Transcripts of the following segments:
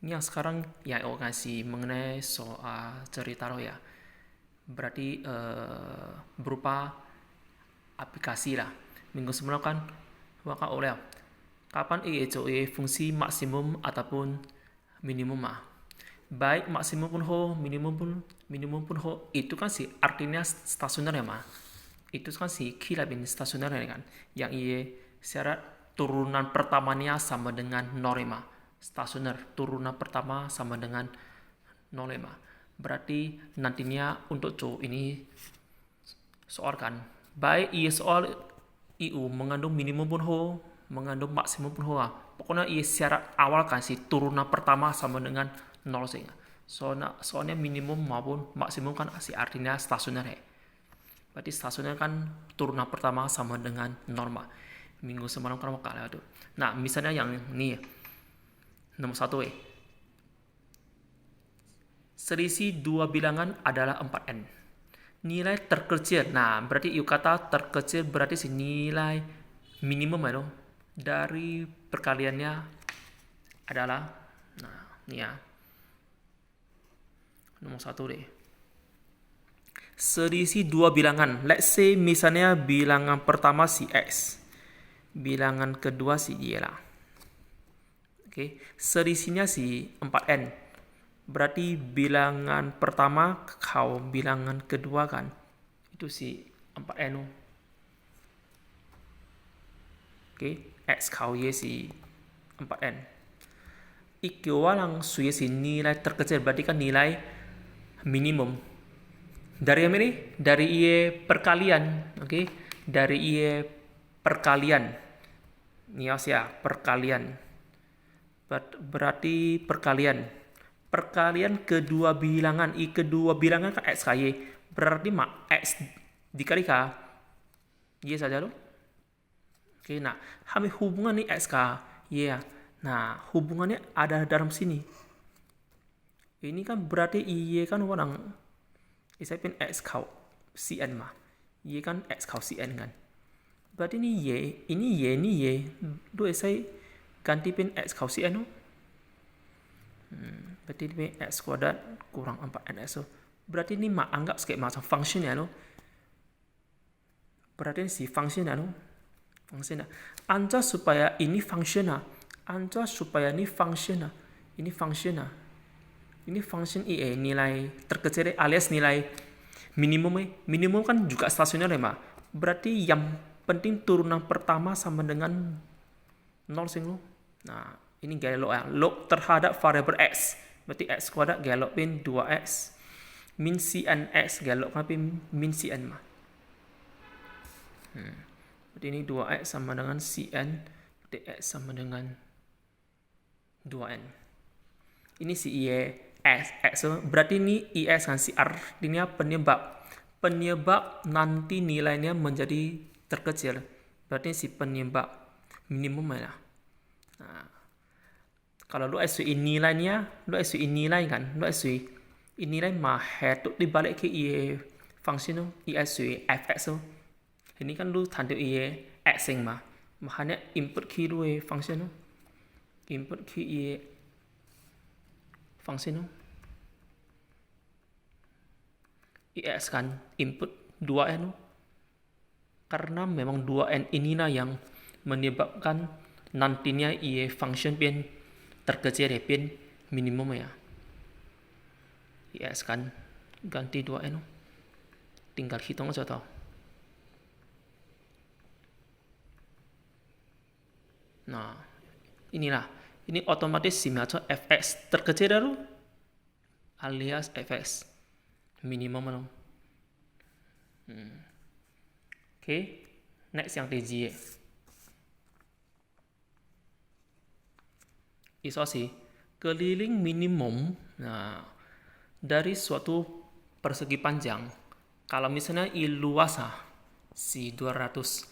Ini yang sekarang yang aku kasih mengenai soal cerita lo ya. Berarti berupa aplikasi lah. Minggu sebelum kan maka oleh kapan itu fungsi maksimum ataupun minimum ah. Baik maksimum pun ho, minimum pun ho, itu kan sih artinya stasioner ya mah. Itu kan sih kilabin stasioner ya kan. Yang ia secara turunan pertamanya sama dengan norma. Stasioner turunan pertama sama dengan norma. Berarti nantinya untuk cowok ini soal kan baik ia soal IU mengandung minimum pun ho, mengandung maksimum pun ho ah. Pokoknya ia syarat awal kan si turunan pertama sama dengan nol sih. Soalnya minimum maupun maksimum kan si artinya stasioner ya. Berarti stasioner kan turunan pertama sama dengan norma. Minggu semalam kan mau kalah tuh. Nah misalnya yang ini nomor satu selisih dua bilangan adalah 4n. Nilai terkecil. Nah, berarti yuk kata terkecil berarti si nilai minimum ya dari perkaliannya adalah ini ya. Nomor satu deh. Selisih dua bilangan. Let's say misalnya bilangan pertama si X. Bilangan kedua si Y lah. Oke, selisihnya si 4N. Berarti bilangan pertama kau bilangan kedua kan itu si 4N. Oke, X kau Y si 4N. Ikiwalang suye si nilai terkecil berarti kan nilai minimum. Dari yang ini? Dari IE perkalian. Oke, dari IE perkalian. Nias ya, perkalian. Berarti perkalian. Perkalian kedua bilangan. Kedua bilangan kan X Y. Berarti X dikali K. Y saja loh. Oke, nah, kami hubungan nih X K. Y ya. Nah, hubungannya ada dalam sini. Ini kan berarti Y kan orang saya pin X kau Cn mah. Y kan X kau Cn kan. Berarti ini Y. Dua saya ganti pin X kau Cn. Berarti ini X kuadrat kurang 4NS. Berarti ini anggap sebagai macam function ya. Berarti ini si function ya. Function. Anja supaya ini function. Anja supaya ini function. Ini function. Ini function IE nilai terkecil alias nilai minimum. Minimum kan juga stasioner ya mak. Berarti yang penting turunan pertama sama dengan 0 sing lo. Nah ini gaya log ya. Log terhadap variabel X. Berarti X kuadrat gaya log pin 2X. Min Cn X gaya log pin min Cn mah. Berarti ini 2X sama dengan Cn. Berarti X sama dengan 2N. Ini si IE X. Berarti ini IS kan si artinya penyebab. Penyebab nanti nilainya menjadi terkecil. Berarti si penyebab minimum ya. Nah, kalau lu SUI nilainya, lu SUI nilai kan, lu SUI nilai mah itu dibalik ke IE function itu ISUI fx itu. Ini kan lu tanda IE x mah. Makanya input key lu function itu. Input key IE function IX kan input 2N karena memang 2N inilah yang menyebabkan nantinya IE function pin terkecil pin minimum ya. IX kan ganti 2N tinggal hitung aja tau. Nah inilah ini otomatis simulator fx terkecil dulu alias fx minimum dong. Oke, next yang TJ. Isolasi keliling minimum. Nah, dari suatu persegi panjang. Kalau misalnya luas si 250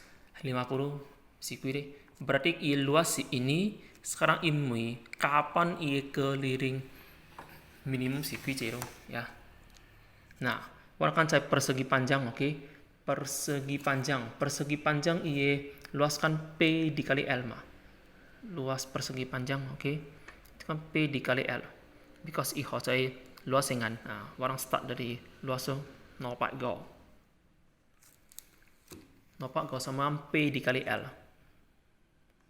si kuiri, berarti luas si ini sekarang imui kapan keliling minimum si kuiri ya. Nah, warna saya persegi panjang, oke? Persegi panjang luaskan P dikali L mah. Luas persegi panjang, oke? kan P dikali L. Because I hot ay luasingan. Nah, orang start dari luasan 0,4 0,4 sama P dikali L.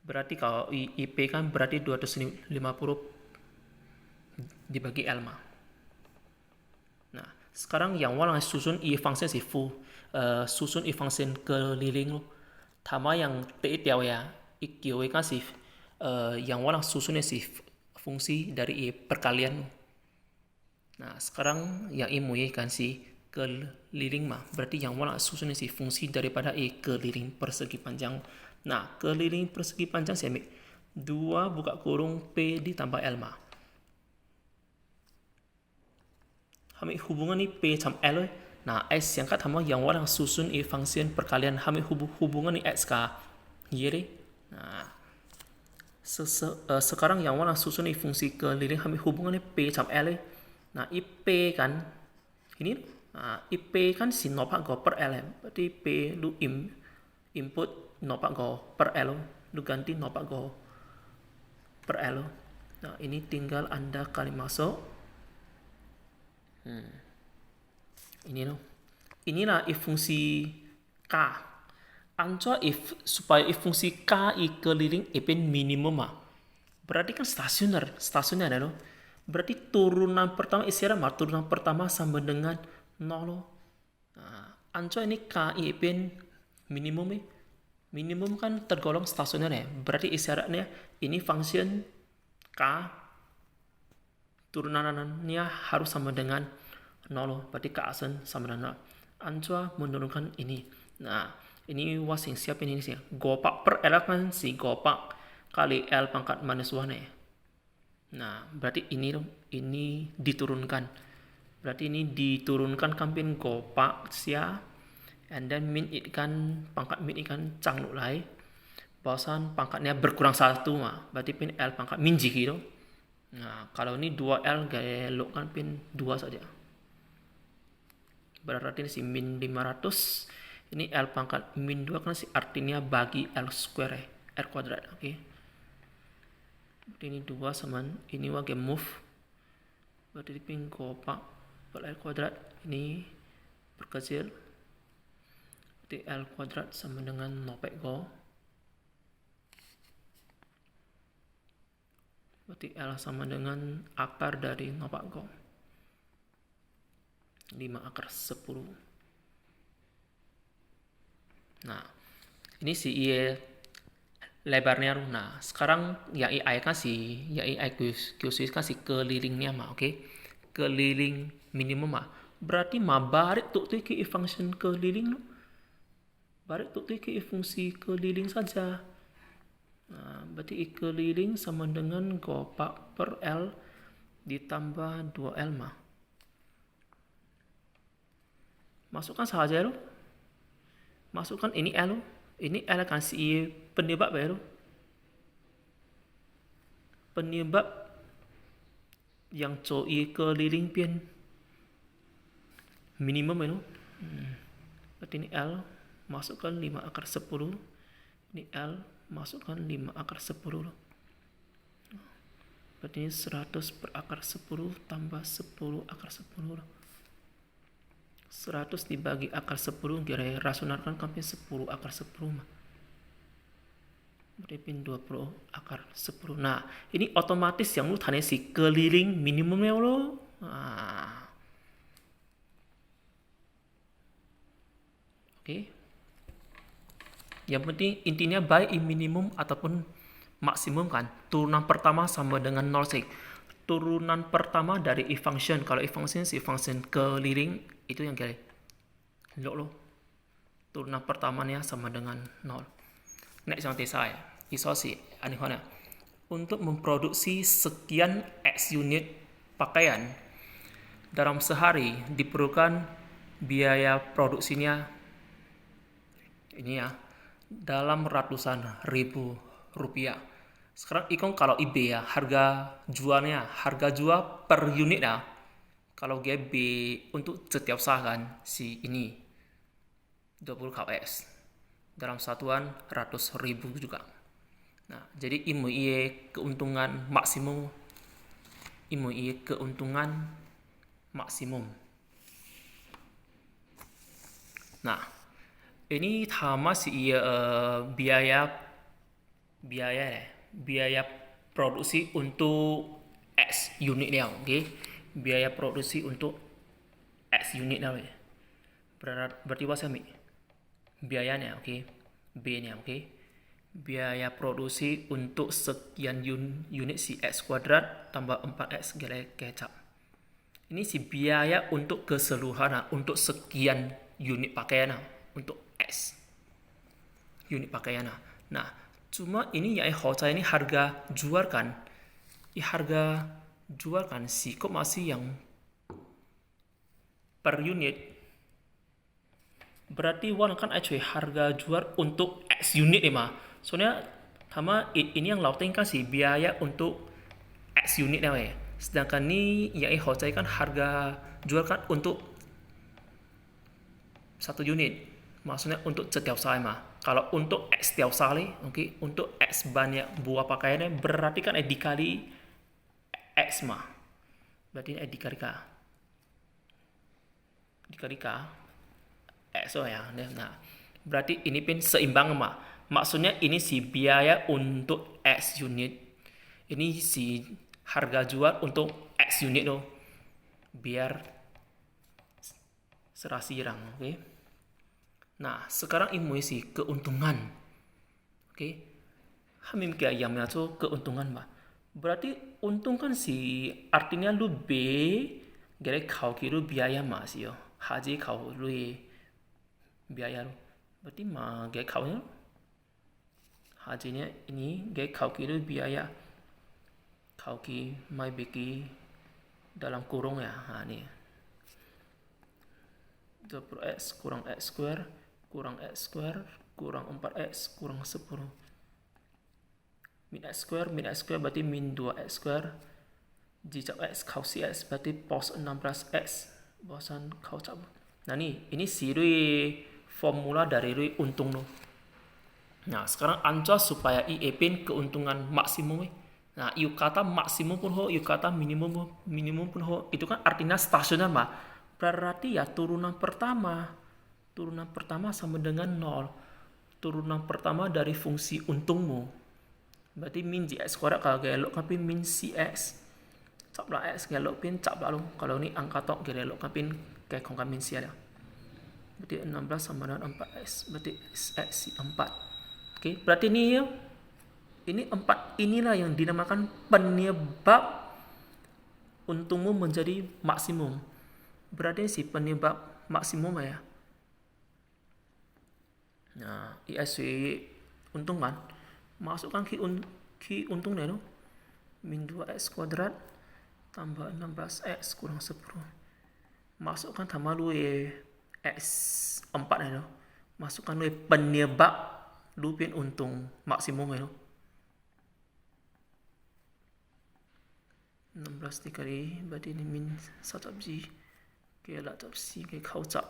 Berarti kalau IP kan berarti 250 dibagi L mah. Nah, sekarang yang orang susun I function si susun I function keliling lo. Tama yang T tiaw ya, IQ kan si yang orang susunnya si fungsi dari I perkalian. Nah, sekarang yang I muye kan si keliling mah. Berarti yang orang susunnya si fungsi daripada I keliling persegi panjang. Nah, keliling persegi panjang saya ambil 2 buka kurung P ditambah L mah. Kami hubungan ni P sama L. Nah, S yang kat sama yang orang susun I function perkalian kami hubungan ni X ka. Yere. Nah, sekarang yang orang susun I fungsi keliling kami hubungan ni P sama L. Nah, I P kan ini I P kan si 0,5 per L. Berarti P lu input 0,5 per L. Lu ganti 0,5 per L. Nah, ini tinggal Anda kali masuk. Ini loh. Inilah I fungsi K. Anco supaya I fungsi K I keliling ipin minimum mah. Berarti kan stasioner ada loh. Berarti turunan pertama isyarat turunan pertama sama dengan 0 loh. Nah, anco ini K I ipin minimum nih. Minimum kan tergolong stasioner ya. Berarti isyaratnya ini function K turunannya harus sama dengan 0. Berarti K asen sama dengan 0. Ancoa menurunkan ini. Nah, ini wasing siap ini sih. Gopak per L kan si gopak kali L pangkat minus 1 ya. Nah, berarti ini diturunkan. Berarti ini diturunkan kampin gopak sia. And then min ikan pangkat min ikan cangluk lai. Bahasan pangkatnya berkurang 1 mah. Berarti pin L pangkat min jiki tu. Nah, kalau ini 2L gaya lok kan pin 2 saja. Berarti ini si min 500. Ini L pangkat min 2 kan si artinya bagi L square R kuadrat. Oke. Berarti ini 2 sama ini wage move. Berarti pin gopak per L kuadrat ini berkecil. Berarti L kuadrat sama dengan 0,5. Berarti L sama dengan akar dari 0,5. 5 akar 10. Nah, ini si I lebarnya. Nah, sekarang yang I kan si yang I khusus kan si kelilingnya mah, oke? Keliling minimum mah. Berarti mah barik tu I function keliling lo. Barik tu I fungsi keliling saja. Nah, berarti I keliling sama dengan gopak per L ditambah 2L mah. Masukkan saja lo. Masukkan ini L lo. Ini L kan si penyebab baru. Penyebab yang I keliling pian minimum itu. Berarti ini L masukkan 5 akar 10. Ini L masukkan 5 akar 10 loh. Berarti ini 100 per akar 10 tambah 10 akar 10 loh. 100 dibagi akar 10 kira rasionalkan kampin 10 akar 10 mah. Berarti pin 20 akar 10. Nah, ini otomatis yang lu tanya si keliling minimumnya lo. Nah. Oke. Yang penting intinya baik I minimum ataupun maksimum kan. Turunan pertama sama dengan 0 sih. Turunan pertama dari I function. Kalau I function si function keliling itu yang kira lo. Turunan pertamanya sama dengan 0. Next yang saya iso si anehnya. Untuk memproduksi sekian X unit pakaian dalam sehari diperlukan biaya produksinya ini ya dalam ratusan ribu rupiah. Sekarang ikon kalau IB ya harga jual per unit ya. Kalau GB untuk setiap sahan si ini 20 KS dalam satuan ratus ribu juga. Nah, jadi IME keuntungan maksimum Imo keuntungan maksimum. Nah, ini sama si biaya produksi untuk X unit dia, oke? Biaya produksi untuk X unit dia. Berarti apa sih? Biayanya, oke? B-nya, oke? Biaya produksi untuk sekian unit si X kuadrat tambah 4X kecap. Ini si biaya untuk keseluruhan, untuk sekian unit pakaian, untuk X unit pakaian. Nah, cuma ini ya ini harga jual kan. Harga jual kan si kok masih yang per unit. Berarti wan kan harga jual untuk X unit ya mah. Soalnya sama ini yang lauting kan si biaya untuk X unit ya. Sedangkan ini ya kan harga jual kan untuk satu unit. Maksudnya untuk setiap sali mah. Kalau untuk X setiap sali, oke, untuk X banyak buah pakaiannya berarti kan dikali X mah. Berarti ini dikali K. Dikali K. X ya. Nah, berarti ini pun seimbang mah. Maksudnya ini si biaya untuk X unit. Ini si harga jual untuk X unit loh. Biar serasirang, oke? Nah, sekarang ini si keuntungan. Oke? Hamim kayak yang mengacu keuntungan mah. Berarti untung kan si artinya lu B gere kau kira biaya mas yo. Haji kau lu biaya lu. Berarti mah gere kau nya hajinya ini gere kau kira biaya. Kau ki mai biki dalam kurung ya. Nah, nih. 20x kurang x square kurang x square kurang 4x kurang 10. Min x square berarti min 2x square. Jika x kau si x berarti pos 16x. Bosan kau cabut. Nah ini si formula dari untung no. Nah sekarang anca supaya pin keuntungan maksimum. Nah iu kata maksimum pun ho, iu kata minimum pun ho. Itu kan artinya stasioner mah. Berarti ya turunan pertama sama dengan 0. Turunan pertama dari fungsi untungmu. Berarti min x kuadrat kalau gelok kan pin min cx. Caplah x gelok pin caplah lu. Kalau ini angka tok gelok kan pin kayak kong min c ada. Berarti 16 sama dengan 4x. Berarti x 4. Oke, berarti ini 4 inilah yang dinamakan penyebab untungmu menjadi maksimum. Berarti si penyebab maksimum ya. Nah, ISW untung kan. Masukkan ki untungnya no. Min 2x kuadrat tambah 16x kurang 10. Masukkan tambah lu x 4 ya no. Masukkan lu penyebab lu pin untung maksimum ya no. 16 dikali berarti ini min 1 G. Oke, lah tập C cái khâu chậm.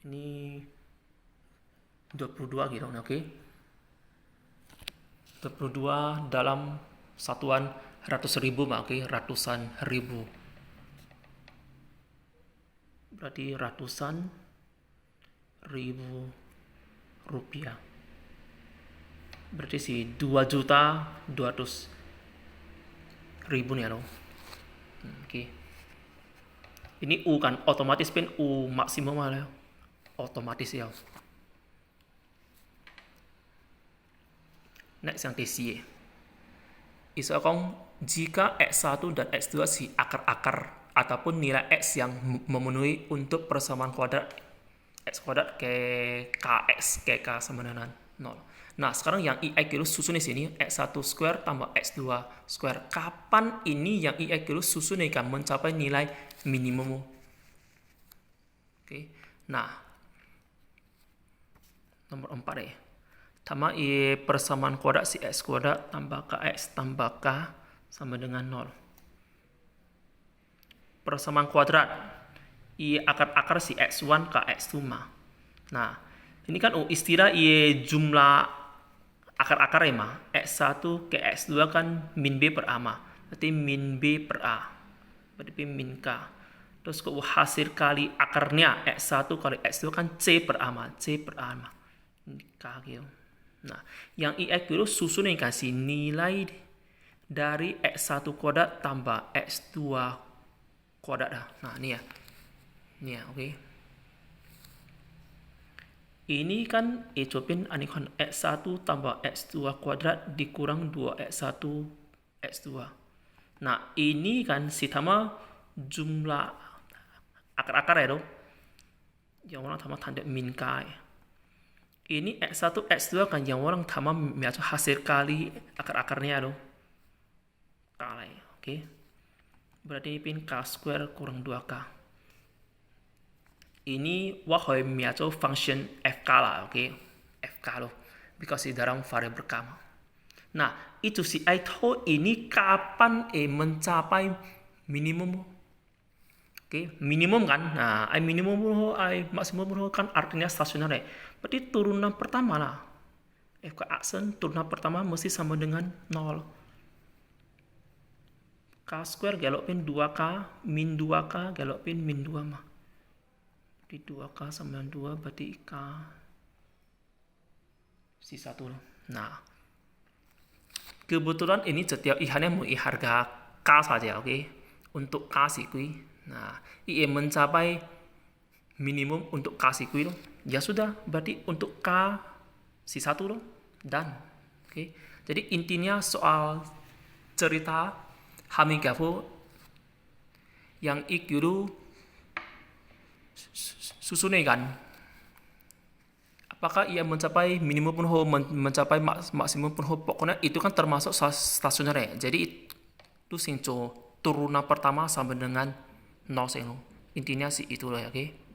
Ini 22 gitu, oke. 22 dalam satuan ratus ribu, oke, ratusan ribu. Berarti ratusan ribu rupiah. Berarti si 2.200.000 nih ya. Oke. Ini U kan otomatis pin U maksimum lah. Otomatis ya. Next yang TC. Isokong jika X1 dan X2 si akar-akar ataupun nilai X yang memenuhi untuk persamaan kuadrat X kuadrat ke KX ke K sama dengan 0. Nah, sekarang yang IX susun di sini X1 square tambah X2 square. Kapan ini yang IX susun kan mencapai nilai minimum? Oke. Nah, nomor 4 ya. Tambah persamaan kuadrat si X kuadrat tambah KX tambah K sama dengan 0. Persamaan kuadrat akar-akar si X1 ke X2 mah. Nah, Ini kan istilah jumlah akar-akar ya mah. X1 ke X2 kan min B per A mah. Berarti min B per A. Berarti min K. Terus kok hasil kali akarnya X1 kali X2 kan C per A mah. C per A mah. K gitu. Nah, yang IX itu susunnya kasih nilai dari X1 kuadrat tambah X2 kuadrat dah. Nah, ini ya. Ini ya, oke. Ini kan ecopin anikon X1 tambah X2 kuadrat dikurang 2X1 X2. Nah, ini kan sama jumlah akar-akar ya, yang orang tambah tanda min K ya. Ini X1 X2 kan yang orang tambah hasil kali akar-akarnya loh. Kali, oke. Berarti ini pin K square kurang 2K. Ini wahai miaco function FK lah, oke. FK loh. Because di dalam variabel K. Nah, itu si I tahu ini kapan mencapai minimum. Oke, minimum kan. Nah, I minimum I maksimum kan artinya stasioner ya. Berarti turunan pertama lah. FK aksen turunan pertama mesti sama dengan 0. K square galopin 2K min 2K galopin min 2 mah. Berarti 2K sama 2 berarti K si 1 loh. Nah, kebetulan ini setiap ihannya mau harga K saja, oke. Untuk K si kui. Nah, IE mencapai minimum untuk K si kui loh. Ya sudah, berarti untuk K si 1 loh. Dan, oke. Jadi intinya soal cerita Hamingafu yang ikut susunnya kan. Apakah ia mencapai minimum penho, mencapai maksimum penho, pokoknya itu kan termasuk stasioner ya. Jadi itu sing turunan pertama sama dengan 0 sing. Intinya sih itu lah ya, oke.